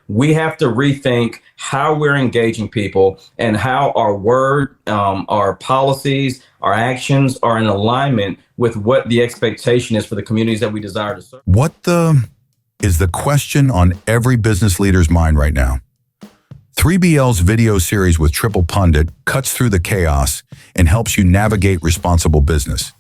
we have to rethink how we're engaging people and how our word, our policies, our actions are in alignment with what the expectation is for the communities that we desire to serve. Is the question on every business leader's mind right now. 3BL's video series with TriplePundit cuts through the chaos and helps you navigate responsible business.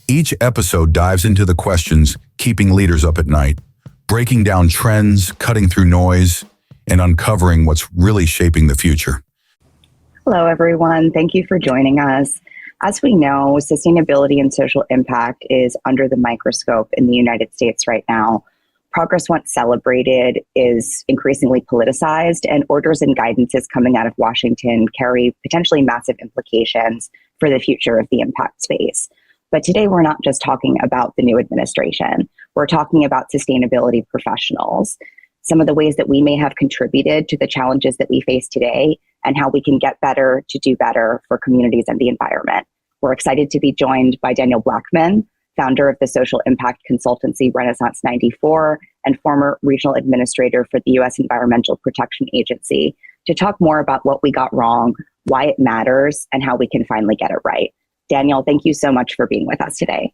Each episode dives into the questions keeping leaders up at night, breaking down trends, cutting through noise, and uncovering what's really shaping the future. Hello, everyone. Thank you for joining us. As we know, sustainability and social impact is under the microscope in the United States right now. Progress once celebrated is increasingly politicized, and orders and guidances coming out of Washington carry potentially massive implications for the future of the impact space. But today we're not just talking about the new administration. We're talking about sustainability professionals, some of the ways that we may have contributed to the challenges that we face today, and how we can get better to do better for communities and the environment. We're excited to be joined by Daniel Blackman, founder of the social impact consultancy Renaissance 94 and former regional administrator for the U.S. Environmental Protection Agency, to talk more about what we got wrong, why it matters, and how we can finally get it right. Daniel, thank you so much for being with us today.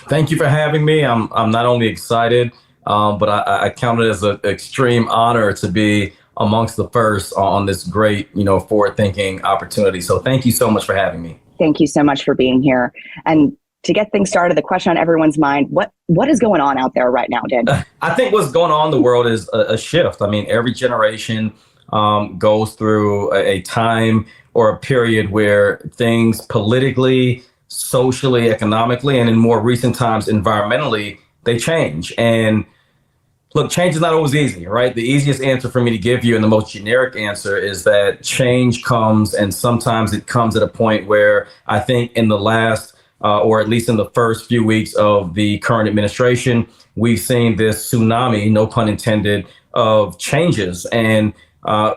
Thank you for having me. I'm not only excited, but I count it as an extreme honor to be amongst the first on this great, forward-thinking opportunity. So thank you so much for having me. Thank you so much for being here. And to get things started, the question on everyone's mind, what is going on out there right now, Dan? I think what's going on in the world is a shift. I mean, every generation goes through a time or a period where things politically, socially, economically, and in more recent times, environmentally, they change. And look, change is not always easy, right? The easiest answer for me to give you, and the most generic answer, is that change comes, and sometimes it comes at a point where I think in the last or at least in the first few weeks of the current administration, we've seen this tsunami, no pun intended, of changes. And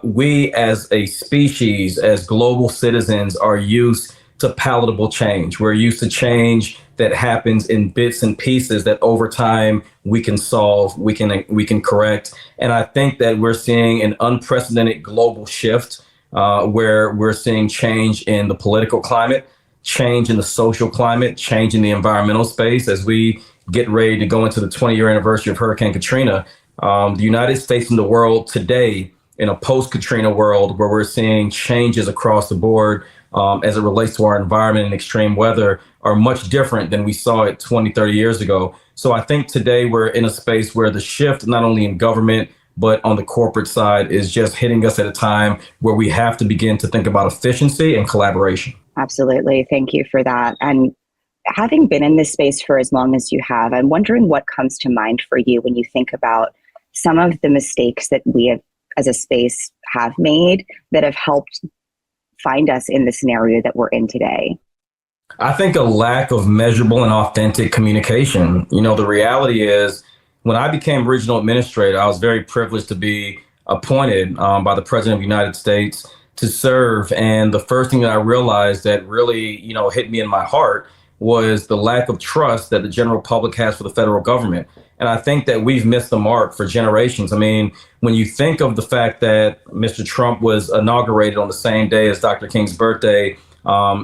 we as a species, as global citizens, are used to palatable change. We're used to change that happens in bits and pieces that over time we can solve, we can correct. And I think that we're seeing an unprecedented global shift where we're seeing change in the political climate, change in the social climate, change in the environmental space. As we get ready to go into the 20-year anniversary of Hurricane Katrina, the United States and the world today, in a post-Katrina world where we're seeing changes across the board as it relates to our environment and extreme weather, are much different than we saw it 20, 30 years ago. So I think today we're in a space where the shift, not only in government, but on the corporate side, is just hitting us at a time where we have to begin to think about efficiency and collaboration. Absolutely. Thank you for that. And having been in this space for as long as you have, I'm wondering what comes to mind for you when you think about some of the mistakes that we have, as a space, have made that have helped find us in the scenario that we're in today. I think a lack of measurable and authentic communication. The reality is, when I became regional administrator, I was very privileged to be appointed by the President of the United States to serve. And the first thing that I realized that really, hit me in my heart was the lack of trust that the general public has for the federal government. And I think that we've missed the mark for generations. I mean, when you think of the fact that Mr. Trump was inaugurated on the same day as Dr. King's birthday,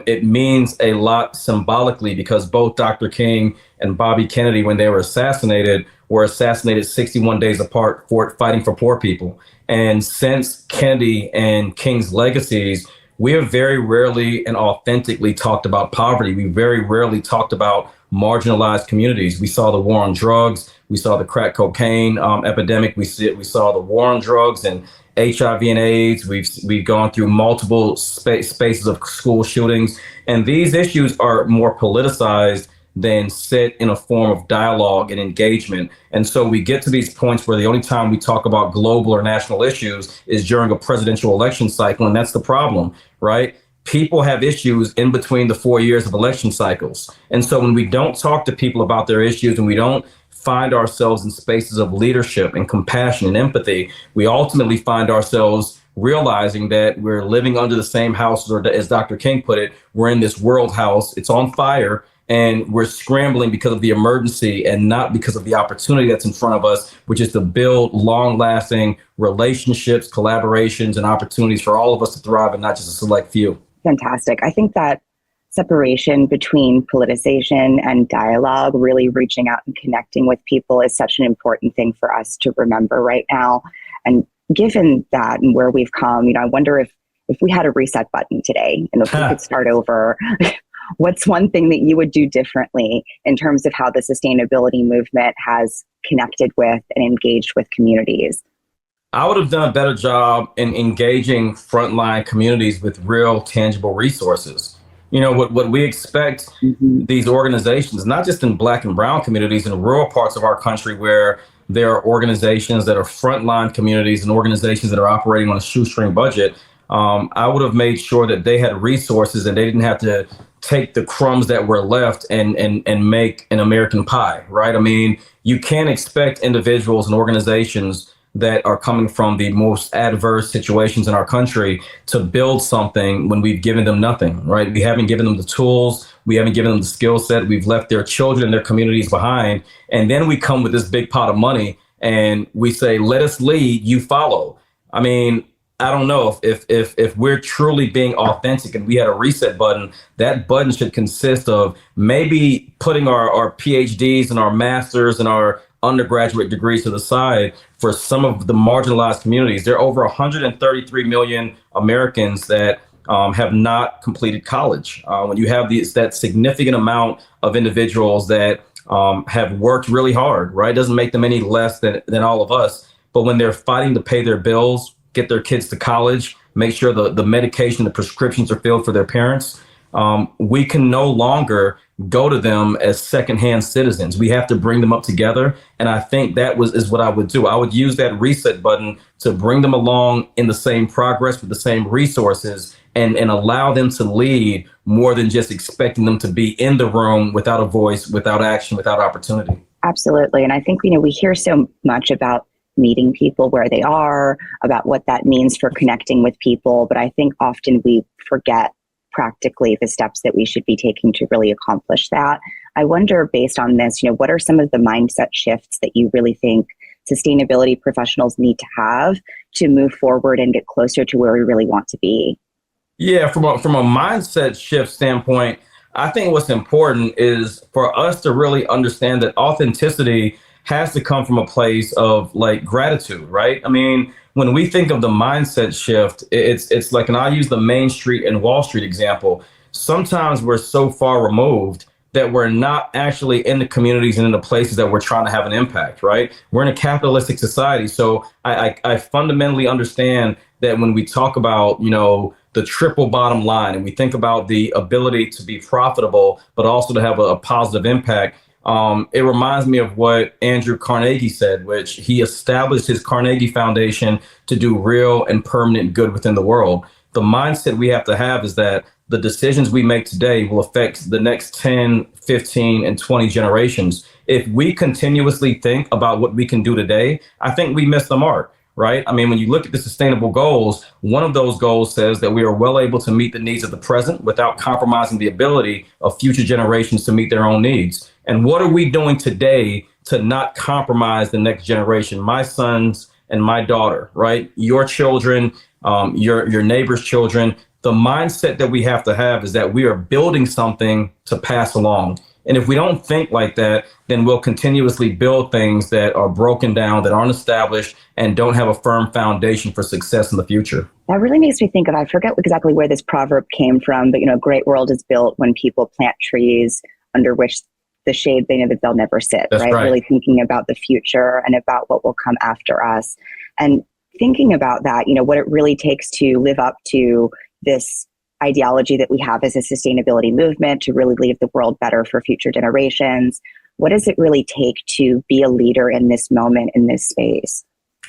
it means a lot symbolically, because both Dr. King and Bobby Kennedy, when they were assassinated 61 days apart for fighting for poor people. And since Kennedy and King's legacies, we have very rarely and authentically talked about poverty. We very rarely talked about marginalized communities. We saw the war on drugs. We saw the crack cocaine epidemic. We saw the war on drugs and HIV and AIDS. We've gone through multiple spaces of school shootings. And these issues are more politicized than sit in a form of dialogue and engagement. And so we get to these points where the only time we talk about global or national issues is during a presidential election cycle. And that's the problem, right? People have issues in between the 4 years of election cycles. And so when we don't talk to people about their issues and we don't find ourselves in spaces of leadership and compassion and empathy, we ultimately find ourselves realizing that we're living under the same house, or as Dr. King put it, we're in this world house. It's on fire. and we're scrambling because of the emergency and not because of the opportunity that's in front of us, which is to build long-lasting relationships, collaborations, and opportunities for all of us to thrive and not just a select few. Fantastic. I think that separation between politicization and dialogue, really reaching out and connecting with people, is such an important thing for us to remember right now. And given that and where we've come, I wonder if we had a reset button today and if we could start over, what's one thing that you would do differently in terms of how the sustainability movement has connected with and engaged with communities? I would have done a better job in engaging frontline communities with real tangible resources. What we expect these organizations, not just in Black and brown communities, in rural parts of our country where there are organizations that are frontline communities and organizations that are operating on a shoestring budget. I would have made sure that they had resources and they didn't have to take the crumbs that were left and make an American pie, right? I mean, you can't expect individuals and organizations that are coming from the most adverse situations in our country to build something when we've given them nothing, right? We haven't given them the tools. We haven't given them the skill set. We've left their children and their communities behind. And then we come with this big pot of money and we say, let us lead, you follow. I mean, I don't know if we're truly being authentic and we had a reset button, that button should consist of maybe putting our PhDs and our masters and our undergraduate degrees to the side for some of the marginalized communities. There are over 133 million Americans that have not completed college. When you have that significant amount of individuals that have worked really hard, right? It doesn't make them any less than all of us. But when they're fighting to pay their bills, get their kids to college, make sure the medication, the prescriptions are filled for their parents, we can no longer go to them as secondhand citizens. We have to bring them up together. And I think that is what I would do. I would use that reset button to bring them along in the same progress with the same resources and allow them to lead more than just expecting them to be in the room without a voice, without action, without opportunity. Absolutely. And I think, we hear so much about meeting people where they are, about what that means for connecting with people. But I think often we forget practically the steps that we should be taking to really accomplish that. I wonder, based on this, what are some of the mindset shifts that you really think sustainability professionals need to have to move forward and get closer to where we really want to be? Yeah, from a mindset shift standpoint, I think what's important is for us to really understand that authenticity has to come from a place of gratitude, right? I mean, when we think of the mindset shift, it's like, and I use the Main Street and Wall Street example. Sometimes we're so far removed that we're not actually in the communities and in the places that we're trying to have an impact, right? We're in a capitalistic society. So I fundamentally understand that when we talk about, the triple bottom line and we think about the ability to be profitable, but also to have a positive impact, it reminds me of what Andrew Carnegie said, which he established his Carnegie Foundation to do real and permanent good within the world. The mindset we have to have is that the decisions we make today will affect the next 10, 15, and 20 generations. If we continuously think about what we can do today, I think we miss the mark. Right? I mean, when you look at the sustainable goals, one of those goals says that we are well able to meet the needs of the present without compromising the ability of future generations to meet their own needs. And what are we doing today to not compromise the next generation, my sons and my daughter, right? Your children, your neighbor's children. The mindset that we have to have is that we are building something to pass along. And if we don't think like that, then we'll continuously build things that are broken down, that aren't established, and don't have a firm foundation for success in the future. That really makes me think of, I forget exactly where this proverb came from, but, a great world is built when people plant trees under which the shade they know that they'll never sit, That's right? Really thinking about the future and about what will come after us. And thinking about that, what it really takes to live up to this ideology that we have as a sustainability movement to really leave the world better for future generations. What does it really take to be a leader in this moment, in this space?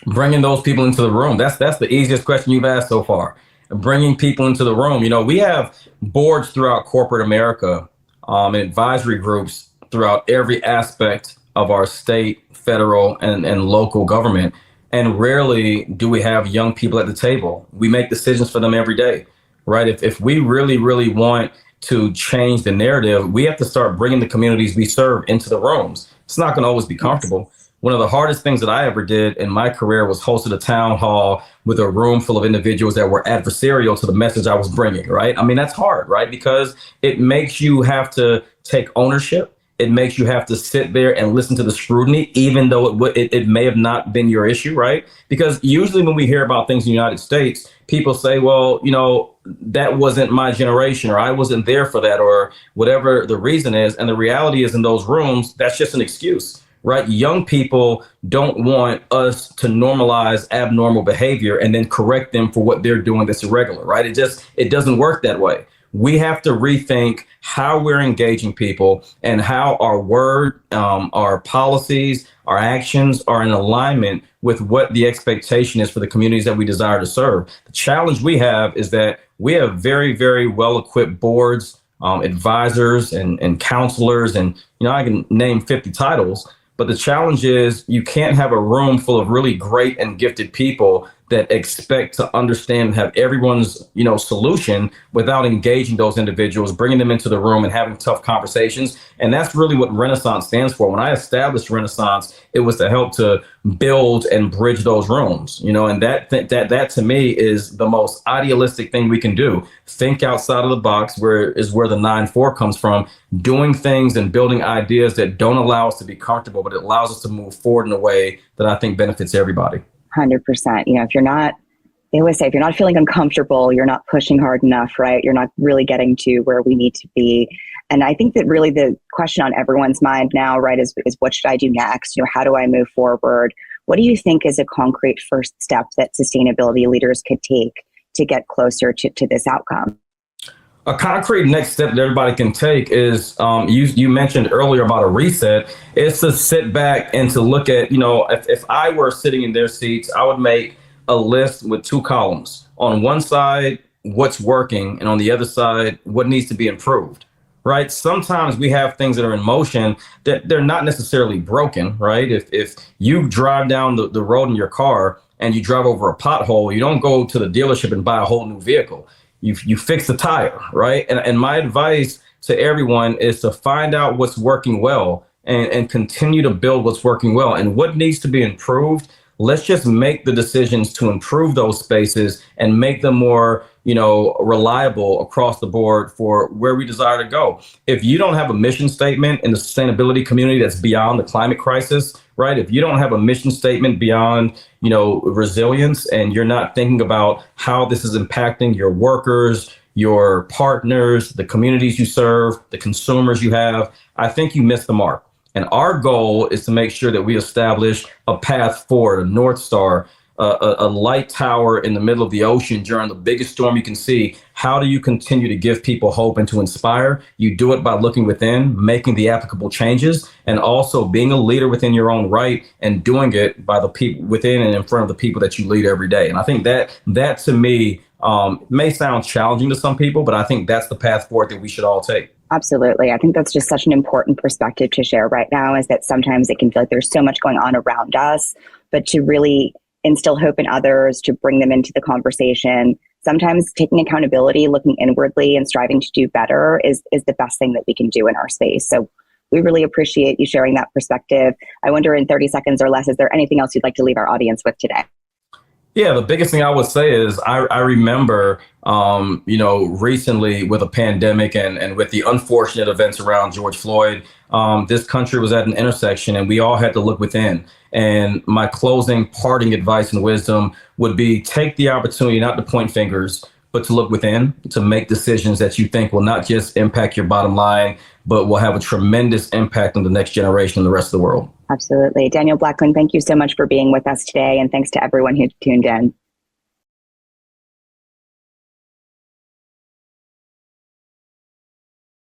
Bringing those people into the room. That's the easiest question you've asked so far. Bringing people into the room. We have boards throughout corporate America and advisory groups throughout every aspect of our state, federal, and local government. And rarely do we have young people at the table. We make decisions for them every day. Right. If we really, really want to change the narrative, we have to start bringing the communities we serve into the rooms. It's not going to always be comfortable. One of the hardest things that I ever did in my career was hosted a town hall with a room full of individuals that were adversarial to the message I was bringing, right? I mean, that's hard, right? Because it makes you have to take ownership. It makes you have to sit there and listen to the scrutiny, even though it may have not been your issue, right? Because usually when we hear about things in the United States, people say, well, that wasn't my generation, or I wasn't there for that, or whatever the reason is. And the reality is, in those rooms, that's just an excuse, right? Young people don't want us to normalize abnormal behavior and then correct them for what they're doing that's irregular, right? It doesn't work that way. We have to rethink how we're engaging people and how our word, our policies, our actions are in alignment with what the expectation is for the communities that we desire to serve. The challenge we have is that we have very, very well-equipped boards, advisors, and counselors, and I can name 50 titles. But the challenge is you can't have a room full of really great and gifted people that expect to understand and have everyone's, solution without engaging those individuals, bringing them into the room and having tough conversations. And that's really what Renaissance stands for. When I established Renaissance, it was to help to build and bridge those rooms, and that to me is the most idealistic thing we can do. Think outside of the box, where the 9-4 comes from, doing things and building ideas that don't allow us to be comfortable, but it allows us to move forward in a way that I think benefits everybody. 100%. They always say, if you're not feeling uncomfortable, you're not pushing hard enough, right? You're not really getting to where we need to be. And I think that really the question on everyone's mind now, right, is what should I do next? How do I move forward? What do you think is a concrete first step that sustainability leaders could take to get closer to this outcome? A concrete next step that everybody can take is, you mentioned earlier about a reset, is to sit back and to look at, if I were sitting in their seats, I would make a list with 2 columns. On one side, what's working, and on the other side, what needs to be improved, right? Sometimes we have things that are in motion that they're not necessarily broken, right? If you drive down the road in your car and you drive over a pothole, you don't go to the dealership and buy a whole new vehicle. You fix the tire, right? And my advice to everyone is to find out what's working well and continue to build what's working well. And what needs to be improved, let's just make the decisions to improve those spaces and make them more, reliable across the board for where we desire to go. If you don't have a mission statement in the sustainability community that's beyond the climate crisis, right? If you don't have a mission statement beyond, resilience, and you're not thinking about how this is impacting your workers, your partners, the communities you serve, the consumers you have, I think you missed the mark. And our goal is to make sure that we establish a path forward, a North Star, a light tower in the middle of the ocean during the biggest storm you can see. How do you continue to give people hope and to inspire? You do it by looking within, making the applicable changes, and also being a leader within your own right and doing it by the people within and in front of the people that you lead every day. And I think that to me may sound challenging to some people, but I think that's the path forward that we should all take. Absolutely. I think that's just such an important perspective to share right now, is that sometimes it can feel like there's so much going on around us, but to really instill hope in others, to bring them into the conversation, sometimes taking accountability, looking inwardly and striving to do better is the best thing that we can do in our space. So we really appreciate you sharing that perspective. I wonder, in 30 seconds or less, is there anything else you'd like to leave our audience with today? Yeah, the biggest thing I would say is I remember, recently with a pandemic and with the unfortunate events around George Floyd, this country was at an intersection and we all had to look within. And my closing parting advice and wisdom would be, take the opportunity not to point fingers, but to look within, to make decisions that you think will not just impact your bottom line, but will have a tremendous impact on the next generation and the rest of the world. Absolutely. Daniel Blackman, thank you so much for being with us today. And thanks to everyone who tuned in.